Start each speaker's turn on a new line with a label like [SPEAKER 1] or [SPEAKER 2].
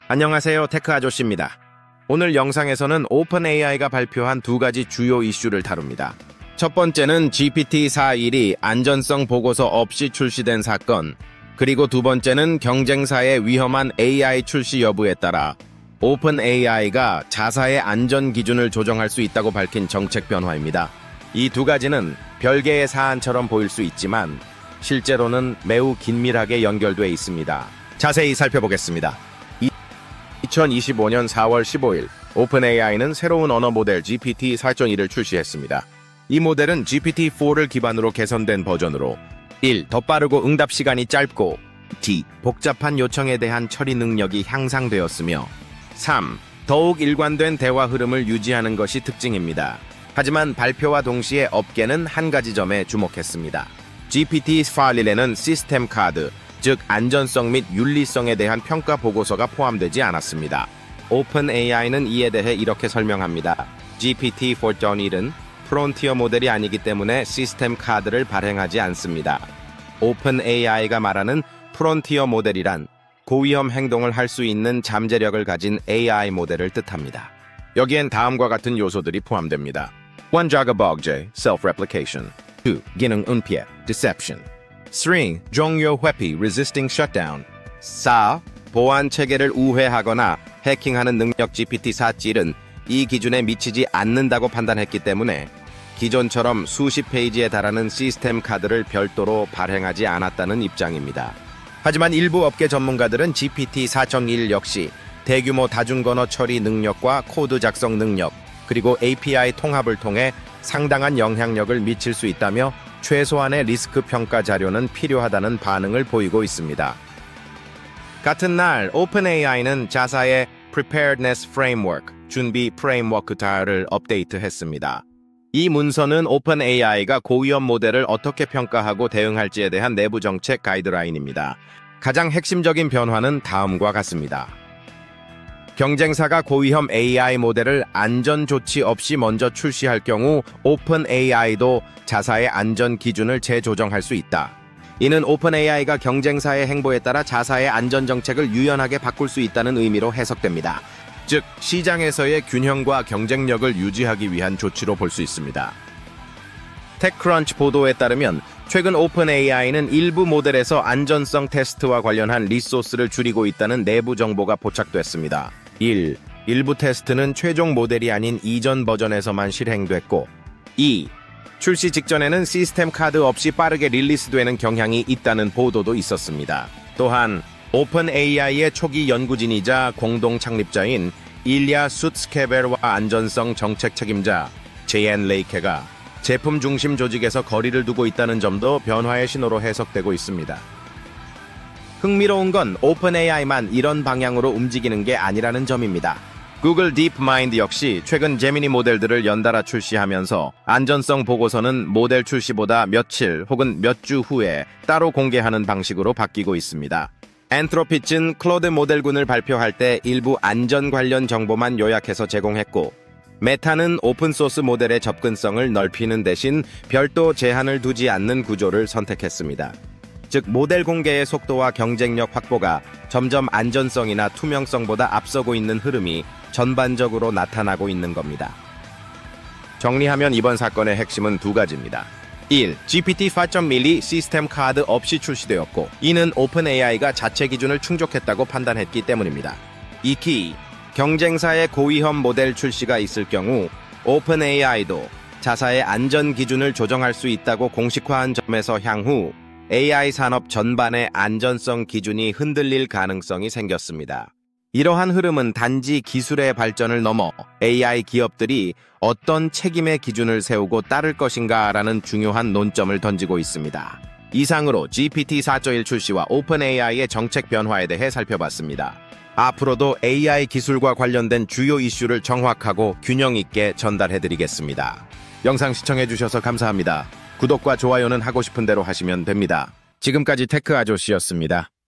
[SPEAKER 1] 안녕하세요, 테크 아저씨입니다. 오늘 영상에서는 오픈AI가 발표한 두 가지 주요 이슈를 다룹니다. 첫 번째는 GPT-4.1이 안전성 보고서 없이 출시된 사건, 그리고 두 번째는 경쟁사의 위험한 AI 출시 여부에 따라 오픈AI가 자사의 안전 기준을 조정할 수 있다고 밝힌 정책 변화입니다. 이 두 가지는 별개의 사안처럼 보일 수 있지만 실제로는 매우 긴밀하게 연결돼 있습니다. 자세히 살펴보겠습니다. 2025년 4월 15일, 오픈AI는 새로운 언어 모델 GPT-4.1을 출시했습니다. 이 모델은 GPT-4를 기반으로 개선된 버전으로 1. 더 빠르고 응답 시간이 짧고 2. 복잡한 요청에 대한 처리 능력이 향상되었으며 3. 더욱 일관된 대화 흐름을 유지하는 것이 특징입니다. 하지만 발표와 동시에 업계는 한 가지 점에 주목했습니다. GPT-4.1에는 시스템 카드, 즉 안전성 및 윤리성에 대한 평가 보고서가 포함되지 않았습니다. 오픈AI는 이에 대해 이렇게 설명합니다. GPT-4.1은 프론티어 모델이 아니기 때문에 시스템 카드를 발행하지 않습니다. 오픈AI가 말하는 프론티어 모델이란 고위험 행동을 할 수 있는 잠재력을 가진 AI 모델을 뜻합니다. 여기엔 다음과 같은 요소들이 포함됩니다. 1. 자가 버그제, self-replication. 2. 기능 은폐, deception. 3. 종료 회피, resisting shutdown. 4. 보안 체계를 우회하거나 해킹하는 능력. GPT-4.1은 이 기준에 미치지 않는다고 판단했기 때문에 기존처럼 수십 페이지에 달하는 시스템 카드를 별도로 발행하지 않았다는 입장입니다. 하지만 일부 업계 전문가들은 GPT-4.1 역시 대규모 다중언어 처리 능력과 코드 작성 능력, 그리고 API 통합을 통해 상당한 영향력을 미칠 수 있다며 최소한의 리스크 평가 자료는 필요하다는 반응을 보이고 있습니다. 같은 날 오픈AI는 자사의 Preparedness Framework, 준비 프레임워크를 업데이트했습니다. 이 문서는 오픈AI가 고위험 모델을 어떻게 평가하고 대응할지에 대한 내부 정책 가이드라인입니다. 가장 핵심적인 변화는 다음과 같습니다. 경쟁사가 고위험 AI 모델을 안전 조치 없이 먼저 출시할 경우 오픈AI도 자사의 안전 기준을 재조정할 수 있다. 이는 오픈AI가 경쟁사의 행보에 따라 자사의 안전 정책을 유연하게 바꿀 수 있다는 의미로 해석됩니다. 즉, 시장에서의 균형과 경쟁력을 유지하기 위한 조치로 볼 수 있습니다. 테크크런치 보도에 따르면 최근 오픈AI는 일부 모델에서 안전성 테스트와 관련한 리소스를 줄이고 있다는 내부 정보가 포착됐습니다. 1. 일부 테스트는 최종 모델이 아닌 이전 버전에서만 실행됐고 2. 출시 직전에는 시스템 카드 없이 빠르게 릴리스되는 경향이 있다는 보도도 있었습니다. 또한 오픈AI의 초기 연구진이자 공동 창립자인 일리아 수츠케베르와 안전성 정책 책임자 제앤 레이케가 제품 중심 조직에서 거리를 두고 있다는 점도 변화의 신호로 해석되고 있습니다. 흥미로운 건 오픈AI만 이런 방향으로 움직이는 게 아니라는 점입니다. 구글 딥마인드 역시 최근 제미니 모델들을 연달아 출시하면서 안전성 보고서는 모델 출시보다 며칠 혹은 몇 주 후에 따로 공개하는 방식으로 바뀌고 있습니다. 엔트로피츠는 클로드 모델군을 발표할 때 일부 안전 관련 정보만 요약해서 제공했고, 메타는 오픈소스 모델의 접근성을 넓히는 대신 별도 제한을 두지 않는 구조를 선택했습니다. 즉, 모델 공개의 속도와 경쟁력 확보가 점점 안전성이나 투명성보다 앞서고 있는 흐름이 전반적으로 나타나고 있는 겁니다. 정리하면 이번 사건의 핵심은 두 가지입니다. 1. GPT-4.1이 시스템 카드 없이 출시되었고, 이는 오픈AI가 자체 기준을 충족했다고 판단했기 때문입니다. 2. 경쟁사의 고위험 모델 출시가 있을 경우 오픈AI도 자사의 안전 기준을 조정할 수 있다고 공식화한 점에서 향후 AI 산업 전반의 안전성 기준이 흔들릴 가능성이 생겼습니다. 이러한 흐름은 단지 기술의 발전을 넘어 AI 기업들이 어떤 책임의 기준을 세우고 따를 것인가라는 중요한 논점을 던지고 있습니다. 이상으로 GPT-4.1 출시와 오픈AI의 정책 변화에 대해 살펴봤습니다. 앞으로도 AI 기술과 관련된 주요 이슈를 정확하고 균형 있게 전달해드리겠습니다. 영상 시청해주셔서 감사합니다. 구독과 좋아요는 하고 싶은 대로 하시면 됩니다. 지금까지 테크 아저씨였습니다.